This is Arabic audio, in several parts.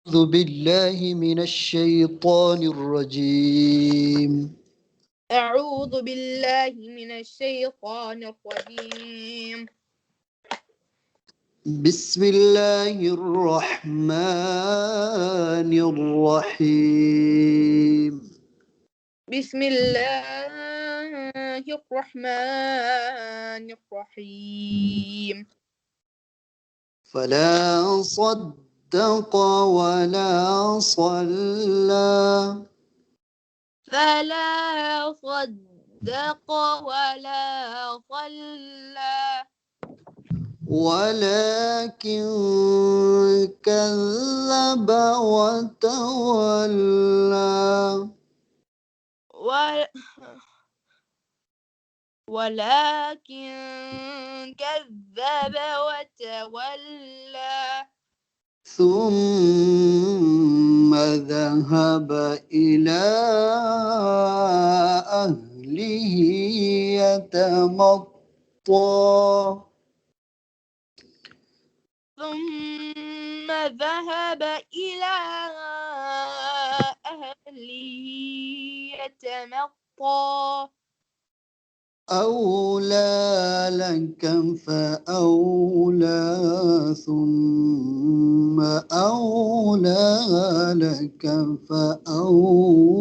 أعوذ بالله من الشيطان الرجيم. أعوذ بالله من الشيطان الرجيم. بسم الله الرحمن الرحيم. بسم الله الرحمن الرحيم. فلا صدق ولا صلى فلا صدق ولا صلى ولكن كذب وتولى ولكن كذب وتولى ثم ذهب إلى أهله يتمطى ثم ذهب إلى أهله يتمطى أولى لك فأولى ثم أولى لك فأولى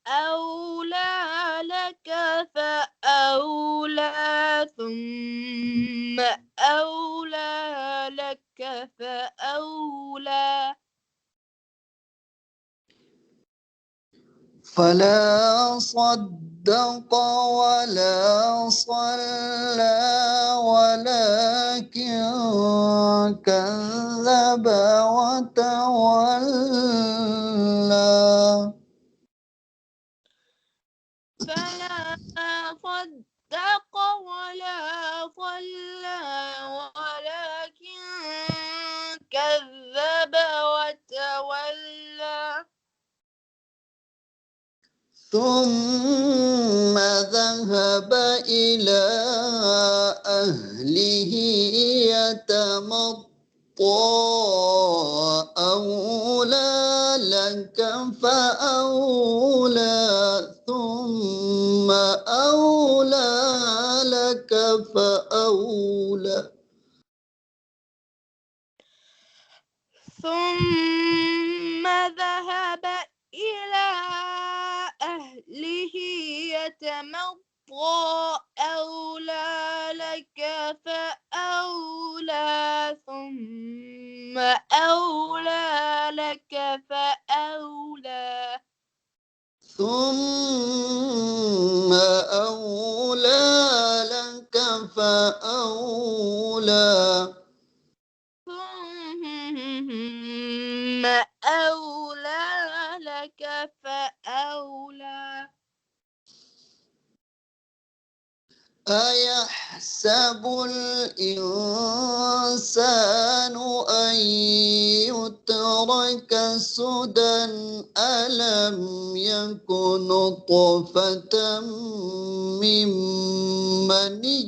أولى لك فأولى ثم أولى لك فأولى فلا صدق ولا صلى ولكن كذب وتولى فلا صدق ولا صلى ولكن كذب وتولى ثم ذهب إلى أهله يتمطى أولى لك فأولى ثم أولى لك فأولى ثم ذهب إلى أهله يتمطى أولى لك فأولى ثم أولى لك فأولى ثم أولى لك فأولى ثم أولى لك فأولى أيحسب الإنسان أن يترك سدى ألم يكن نطفة من مني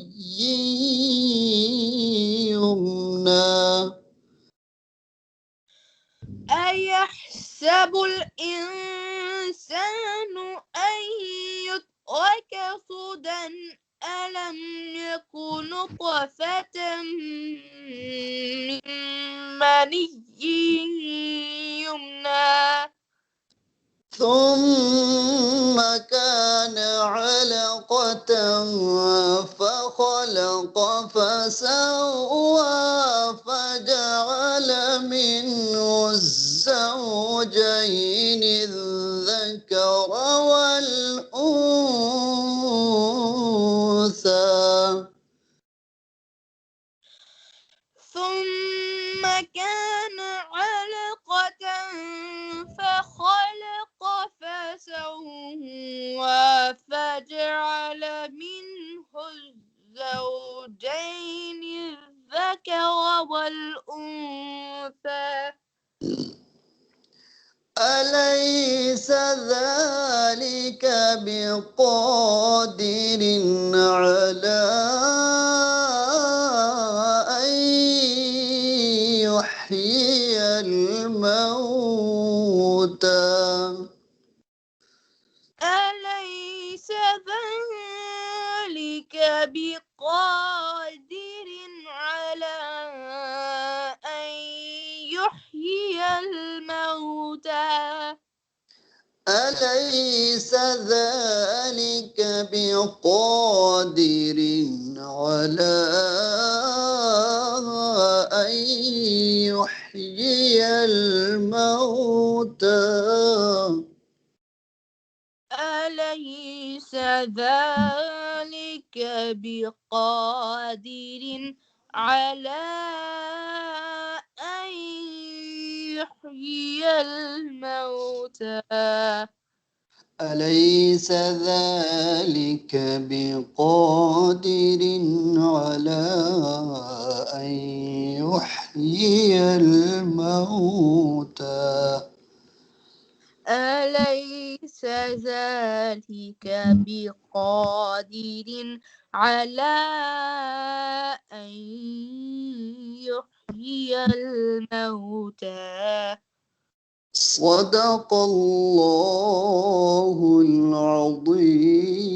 يمنى أيحسب الإنسان أن يترك سدى ألم يكن نطفة من مني يمنى ثم كان علقة فخلق فسوى فجعل منه الزوجين الذكر والأنثى ثم كان علقة فخلق فسوى فجعل منه الزوجين الذكر والأنثى أليس ذلك بقادر على أن يحيي الموتى أليس ذلك بقادر على أن يحيي الموتى أليس ذلك بقادر على أن يحيي الموتى أليس ذلك بقادر على أن يحيي الموتى أليس ذلك بقادر على أن يحيي الموتى أليس ذلك بقادر على أن يحيي الموتى صدق الله العظيم.